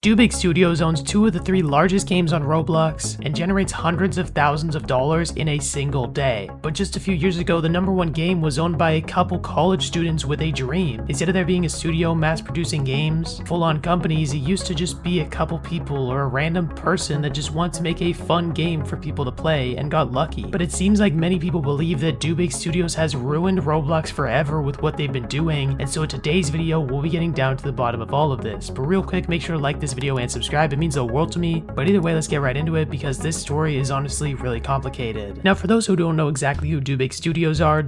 DoBig Studios owns two of the three largest games on Roblox and generates hundreds of thousands of dollars in a single day. But just a few years ago, the #1 game was owned by a couple college students with a dream. Instead of there being a studio mass-producing games, full-on companies, it used to just be a couple people or a random person that just wanted to make a fun game for people to play and got lucky. But it seems like many people believe that DoBig Studios has ruined Roblox forever with what they've been doing, and so in today's video, we'll be getting down to the bottom of all of this. But real quick, make sure to like this video and subscribe. It means the world to me. But either way, let's get right into it because this story is honestly really complicated. Now, for those who don't know exactly who DoBig Studios are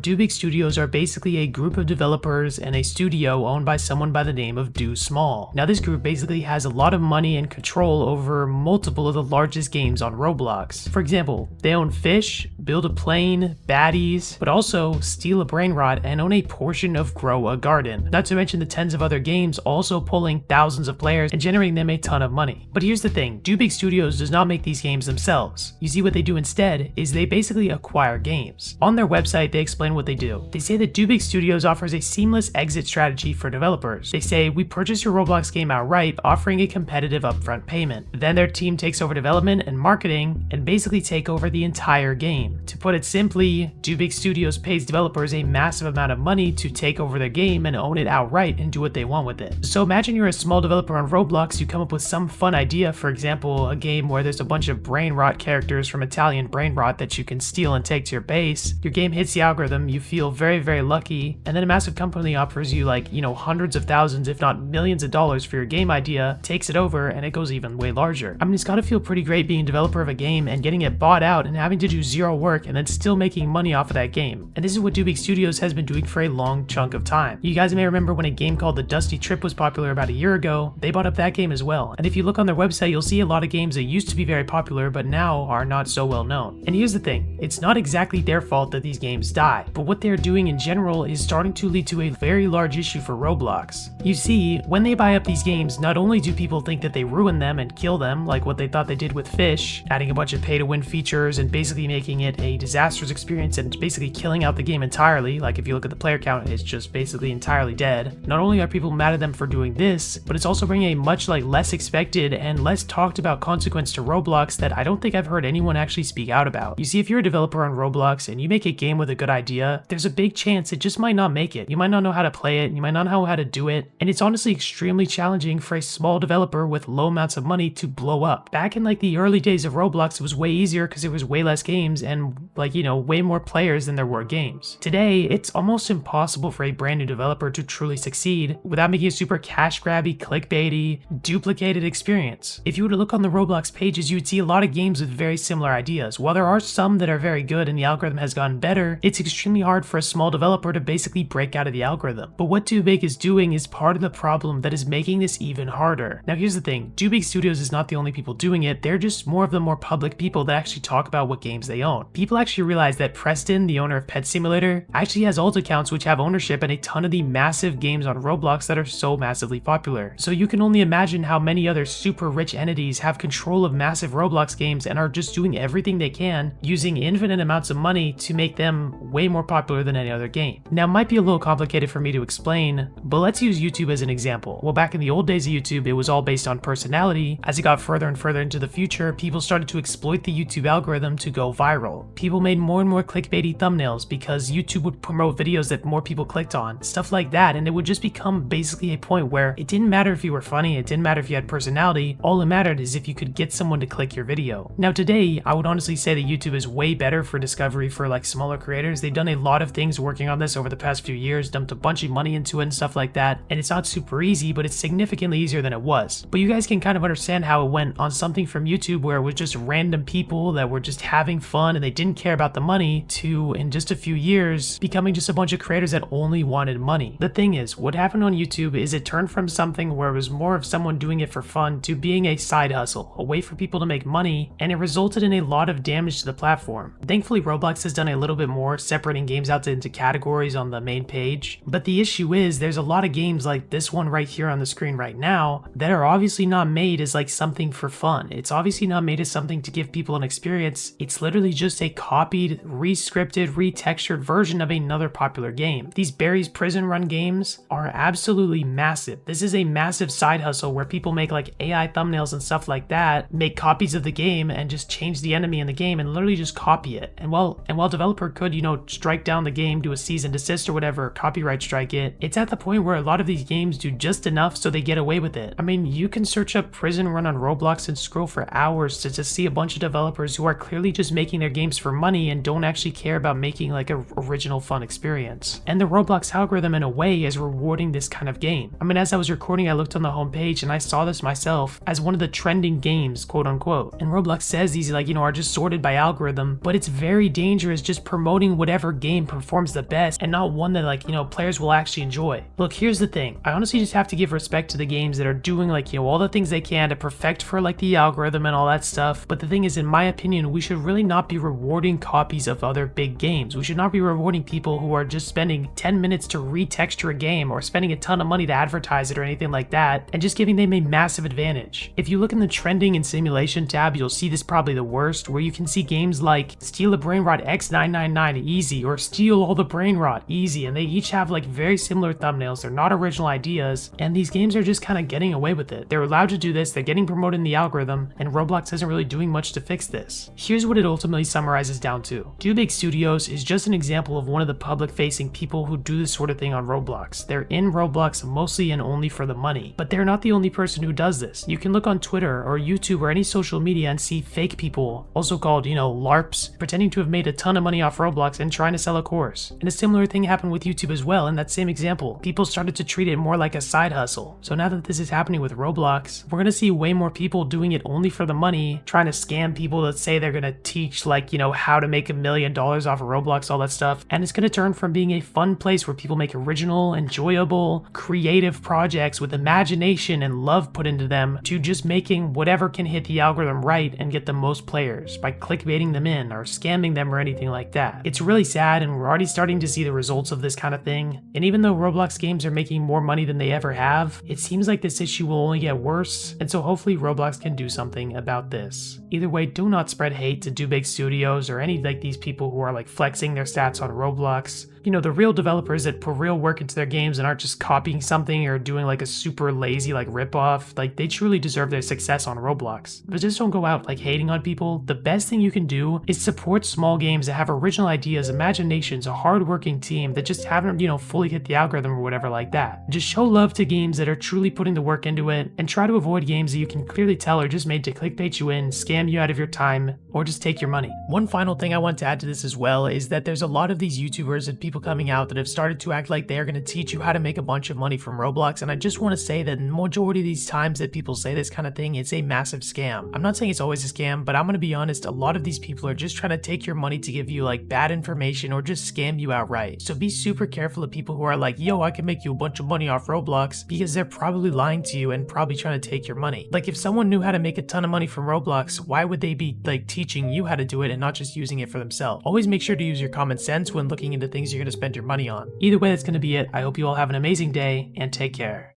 basically a group of developers and a studio owned by someone by the name of Do Small. Now, this group basically has a lot of money and control over multiple of the largest games on Roblox. For example, they own Fish, Build a Plane, Baddies, but also Steal a Brain Rot and own a portion of Grow a Garden. Not to mention the tens of other games also pulling thousands of players and generating them a ton of money. But here's the thing, DoBig Studios does not make these games themselves. You see, what they do instead is they basically acquire games. On their website, they explain what they do. They say that DoBig Studios offers a seamless exit strategy for developers. They say, we purchase your Roblox game outright, offering a competitive upfront payment. Then their team takes over development and marketing and basically take over the entire game. To put it simply, DoBig Studios pays developers a massive amount of money to take over their game and own it outright and do what they want with it. So imagine you're a small developer on Roblox, you come up with some fun idea, for example, a game where there's a bunch of brain rot characters from Italian Brain Rot that you can steal and take to your base. Your game hits the algorithm, you feel very, very lucky, and then a massive company offers you hundreds of thousands, if not millions of dollars for your game idea, takes it over, and it goes even way larger. I mean, it's gotta feel pretty great being a developer of a game and getting it bought out and having to do zero work and then still making money off of that game. And this is what DoBig Studios has been doing for a long chunk of time. You guys may remember when a game called The Dusty Trip was popular about a year ago, they bought up that game as well. And if you look on their website, you'll see a lot of games that used to be very popular but now are not so well known. And here's the thing, it's not exactly their fault that these games die, but what they're doing in general is starting to lead to a very large issue for Roblox. You see, when they buy up these games, not only do people think that they ruin them and kill them, like what they thought they did with Fish, adding a bunch of pay-to-win features and basically making it a disastrous experience and basically killing out the game entirely, like if you look at the player count, it's just basically entirely dead. Not only are people mad at them for doing this, but it's also bringing a much less expected and less talked about consequence to Roblox that I don't think I've heard anyone actually speak out about. You see, if you're a developer on Roblox and you make a game with a good idea, there's a big chance it just might not make it. You might not know how to play it, you might not know how to do it, and it's honestly extremely challenging for a small developer with low amounts of money to blow up. Back in the early days of Roblox, it was way easier because there was way less games and way more players than there were games. Today, it's almost impossible for a brand new developer to truly succeed without making a super cash grabby, clickbaity, duplicated experience. If you were to look on the Roblox pages, you would see a lot of games with very similar ideas. While there are some that are very good and the algorithm has gotten better, it's extremely hard for a small developer to basically break out of the algorithm. But what DoBig is doing is part of the problem that is making this even harder. Now here's the thing, DoBig Studios is not the only people doing it, they're just more of the more public people that actually talk about what games they own. People actually realize that Preston, the owner of Pet Simulator, actually has alt accounts which have ownership in a ton of the massive games on Roblox that are so massively popular. So you can only imagine how many other super rich entities have control of massive Roblox games and are just doing everything they can using infinite amounts of money to make them way more popular than any other game. Now, it might be a little complicated for me to explain, but let's use YouTube as an example. Well, back in the old days of YouTube, it was all based on personality. As it got further and further into the future, people started to exploit the YouTube algorithm to go viral. People made more and more clickbaity thumbnails because YouTube would promote videos that more people clicked on, stuff like that, and it would just become basically a point where it didn't matter if you were funny, it didn't matter if you had personality, all it mattered is if you could get someone to click your video. Now today, I would honestly say that YouTube is way better for discovery for smaller creators. They've done a lot of things working on this over the past few years, dumped a bunch of money into it and stuff like that, and it's not super easy, but it's significantly easier than it was. But you guys can kind of understand how it went on something from YouTube where it was just random people that were just having fun and they didn't care about the money to, in just a few years, becoming just a bunch of creators that only wanted money. The thing is, what happened on YouTube is it turned from something where it was more of someone doing it for fun to being a side hustle, a way for people to make money, and it resulted in a lot of damage to the platform. Thankfully, Roblox has done a little bit more, separating games out into categories on the main page, but the issue is there's a lot of games like this one right here on the screen right now that are obviously not made as something for fun. It's obviously not made as something to give people an experience. It's literally just just a copied, re-scripted, retextured version of another popular game. These Barry's Prison Run games are absolutely massive. This is a massive side hustle where people make like AI thumbnails and stuff like that, make copies of the game and just change the enemy in the game and literally just copy it. And while developer could, strike down the game, do a cease and desist or whatever, copyright strike it, it's at the point where a lot of these games do just enough so they get away with it. I mean, you can search up Prison Run on Roblox and scroll for hours to just see a bunch of developers who are clearly just making their games for money and don't actually care about making like a original fun experience. And the Roblox algorithm in a way is rewarding this kind of game. I mean, as I was recording, I looked on the homepage and I saw this myself as one of the trending games, quote unquote. And Roblox says these are just sorted by algorithm, but it's very dangerous just promoting whatever game performs the best and not one that players will actually enjoy. Look, here's the thing. I honestly just have to give respect to the games that are doing all the things they can to perfect for the algorithm and all that stuff. But the thing is, in my opinion, we should really not be rewarding copies of other big games. We should not be rewarding people who are just spending 10 minutes to retexture a game or spending a ton of money to advertise it or anything like that and just giving them a massive advantage. If you look in the trending and simulation tab, you'll see this probably the worst, where you can see games like Steal a Brain Rot X999 easy or Steal All the Brain Rot easy, and they each have very similar thumbnails. They're not original ideas, and these games are just kind of getting away with it. They're allowed to do this, they're getting promoted in the algorithm, and Roblox isn't really doing much to fix this. Here's what it ultimately summarizes down to. DoBig Studios is just an example of one of the public-facing people who do this sort of thing on Roblox. They're in Roblox mostly and only for the money, but they're not the only person who does this. You can look on Twitter or YouTube or any social media and see fake people, also called, LARPs, pretending to have made a ton of money off Roblox and trying to sell a course. And a similar thing happened with YouTube as well. In that same example, people started to treat it more like a side hustle. So now that this is happening with Roblox, we're gonna see way more people doing it only for the money, trying to scam people that say they're gonna teach how to make $1 million off of Roblox, all that stuff. And it's gonna turn from being a fun place where people make original, enjoyable, creative projects with imagination and love put into them to just making whatever can hit the algorithm right and get the most players by clickbaiting them in or scamming them or anything like that. It's really sad, and we're already starting to see the results of this kind of thing. And even though Roblox games are making more money than they ever have, it seems like this issue will only get worse, and so hopefully Roblox can do something about this. Either way, do not spread hate to DoBig Studios or any these people who are flexing their stats on Roblox. The real developers that put real work into their games and aren't just copying something or doing a super lazy ripoff, they truly deserve their success on Roblox. But just don't go out hating on people. The best thing you can do is support small games that have original ideas, imaginations, a hardworking team that just haven't, fully hit the algorithm or whatever like that. Just show love to games that are truly putting the work into it, and try to avoid games that you can clearly tell are just made to clickbait you in, scam you out of your time, or just take your money. One final thing I want to add to this as well is that there's a lot of these YouTubers and people coming out that have started to act like they're going to teach you how to make a bunch of money from Roblox, and I just want to say that the majority of these times that people say this kind of thing, it's a massive scam. I'm not saying it's always a scam, but I'm going to be honest, a lot of these people are just trying to take your money to give you bad information or just scam you outright. So be super careful of people who are yo, I can make you a bunch of money off Roblox, because they're probably lying to you and probably trying to take your money. If someone knew how to make a ton of money from Roblox, why would they be teaching you how to do it and not just using it for themselves? Always make sure to use your common sense when looking into things you're going to spend your money on. Either way, that's going to be it. I hope you all have an amazing day and take care.